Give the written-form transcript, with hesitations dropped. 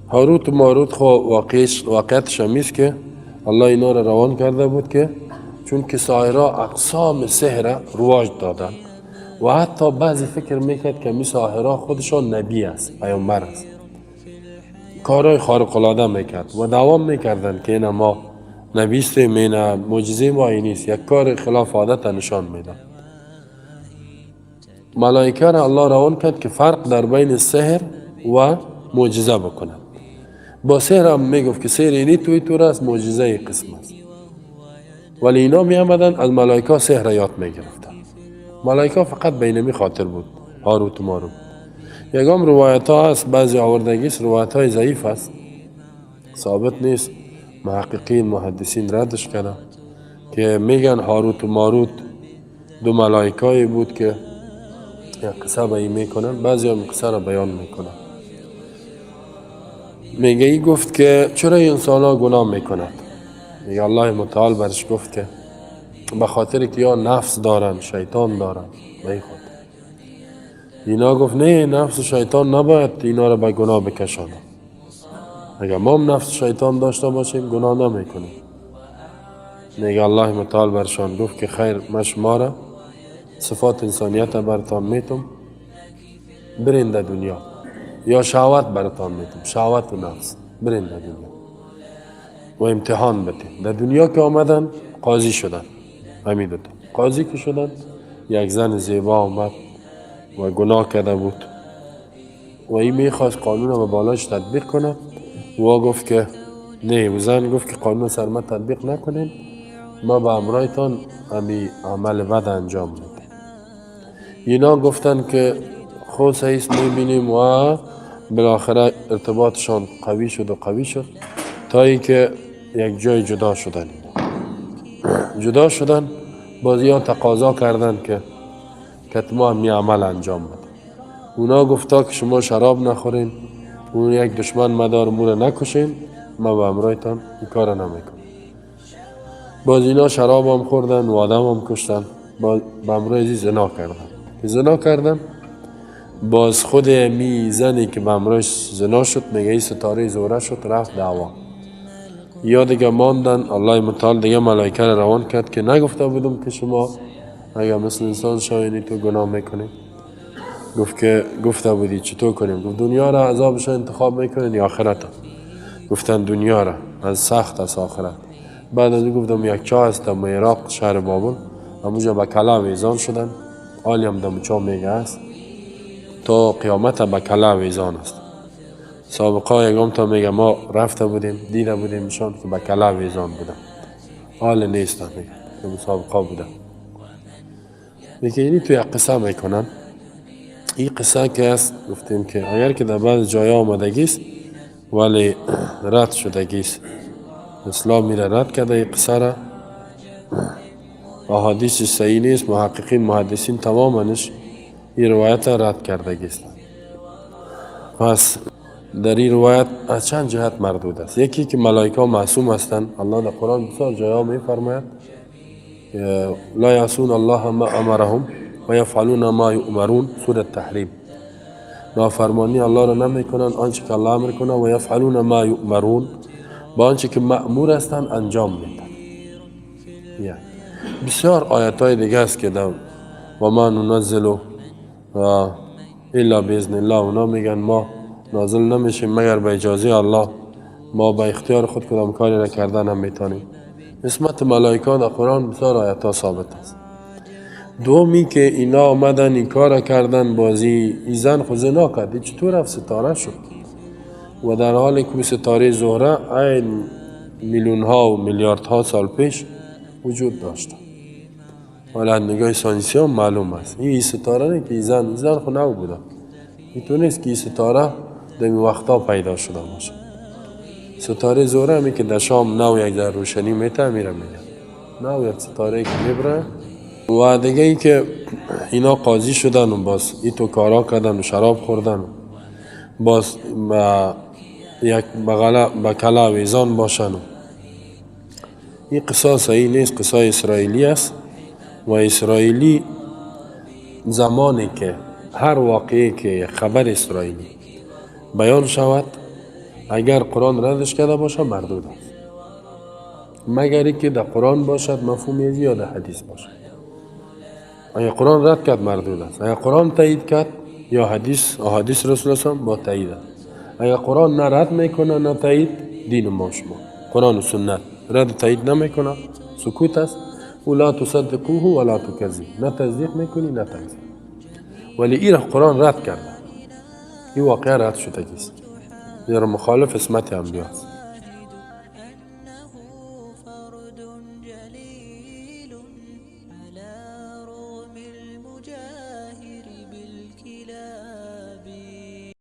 هاروت و ماروت خو واقعیتش همیست که الله اینا را روان کرده بود که چون که ساحرها اقسام سحر رواج دادن و حتی بعضی فکر میکرد که می ساحرها خودشان نبی است، پیامبر است، کارهای خارق العاده میکرد و دوام میکردن که این ما نبیستیم، این معجزه ما این نیست، یک کار خلاف عادت نشان میدن. ملائکه را الله روان کرد که فرق در بین سحر و معجزه بکنند. با سحر هم میگفت که سحر اینی توی تو است، معجزه ای قسم است. ولی اینا می آمدن از ملائکه سحر یاد میگرفتن. ملائکه فقط بینمی خاطر بود، هاروت و ماروت. یکم روایت ها هست، بعضی آوردگیست، روایت های ضعیف است، ثابت نیست، محققین محدثین ردش کردن که میگن هاروت و ماروت دو ملائکه بود که یک قصه بیان میکنن، بعضی هم قصه را بیان میکنن. میگه ای گفت که چرا انسان ها گناه میکنند؟ میگه الله متعال برش گفت که به خاطر که یا نفس دارن، شیطان دارن، به خود. اینا گفت نه، نفس شیطان نباید اینا را به گناه بکشانه. اگر ما هم نفس شیطان داشته باشیم گناه نمیکنیم. میگه الله متعال برشان گفت که خیر، من شما را صفات انسانیت برتان میتم، برین در دنیا، یا شهوت برتان میتم، شهوت و نفس، برین در دنیا و امتحان بده. در دنیا که آمدن قاضی شدن، همین دوتا قاضی که شدن، یک زن زیبا آمد و گناه کرده بود و این میخواست قانون رو به بالاش تطبیق کنه و گفت که نه، و زن گفت که قانون سر ما تطبیق نکنین، ما به امرایتان همی عمل بد انجام میدیم. اینا گفتن که خود سعیست میبینیم و بالاخره ارتباطشان قوی شد و قوی شد تا ای که یک جای جدا شدن. جدا شدن، بازی ها تقاضا کردن که کتما همی عمل انجام بده. اونا گفتا که شما شراب نخورین، اون یک دشمن مدار مور نکشین، ما به امرایتان این کار نمیکنم. باز اینا شراب هم خوردن و آدم هم کشتن، به امرای زنا کردن. که زنا کردن، باز خود می زنی که به امرایش زنا شد، میگه ای ستاره زوره شد، رفت دعوا. یا دیگه ماندن، الله متعال دیگه ملائکه را روان کرد که نگفته بودم که شما اگر مثل انسان شاینی تو گناه میکنی؟ گفت که گفته بودی چطور کنیم؟ گفت دنیا را عذابش انتخاب میکنین یا آخرت؟ گفتن دنیا را، از سخت از آخرت. بعد از این گفتم یک چاه است در عراق، شهر بابل، همونجا به کلا ویزان شدن، حالی هم در چاه میگه است تا قیامت به کلا ویزان است. سابقا یکم تا میگه ما رفته بودیم دیده بودیم شان که به کلا ویزان بودن، حال نیستن، میگه که مسابقه بودن. میگه اینی توی قصه میکنن. این قصه که است گفتیم که اگر که در بعض جای آمدگیست ولی رد شدگیست، اسلام میره رد کرده این قصه را، احادیث صحیح نیست، محققین محدثین تمامنش این روایت رد کردگیست. پس در این روایت از چند جهت مردود است. یکی که ملائکه معصوم هستند. الله در قرآن بسیار جاها میفرماید لا یعصون الله ما امرهم و یفعلون ما یؤمرون، سوره تحریم. نافرمانی الله را نمیکنن آنچه که الله امر کنه، و یفعلون ما یؤمرون، با آنچه که مأمور هستند انجام میدن. یعنی بسیار آیات های دیگه است که در و ما ننزل الا باذن الله، اونا میگن ما نازل نمیشیم مگر به اجازه الله، ما با اختیار خود کدام کاری را کردن هم میتونیم. اسمت ملائکه در قرآن بسیار آیات ها ثابت است. دومی که اینا آمدن این کار کردن، بازی این زن خود زنا کرد، چطور رفت ستاره شد و در حالی که ستاره زهره این میلیون ها و میلیارد ها سال پیش وجود داشت. ولی از نگاه ساینسی هم معلوم است این ستاره نه که این زن خود نو بوده. اینطور نیست که این ستاره در این وقتا پیدا شده باشه. ستاره زهره همی که در شام نو یک در روشنی میته میره میگه نو یک ستاره که میبره. و دیگه ای که اینا قاضی شدن و باز ای تو کارا کردن و شراب خوردن و باز یک به کلا ویزان باشن. این قصه صحیح نیست، قصه اسرائیلی است و اسرائیلی زمانی که هر واقعی که خبر اسرائیلی بیان شود اگر قرآن ردش کرده باشه مردود است، مگر که در قرآن باشد مفهوم یا در حدیث باشد. اگر قرآن رد کرد مردود است، اگر قرآن تایید کرد یا احادیث رسول الله با تایید است. اگر قرآن نه رد میکنه نه تایید، دین ما شما قرآن و سنت رد و تایید نمیکنه، سکوت است. ولا تصدقوه ولا تکذب، نه تصدیق میکنی نه تکذیب. ولی این قرآن رد کرده، این واقعا رد شده است، زیرا مخالف اسمت انبیا است.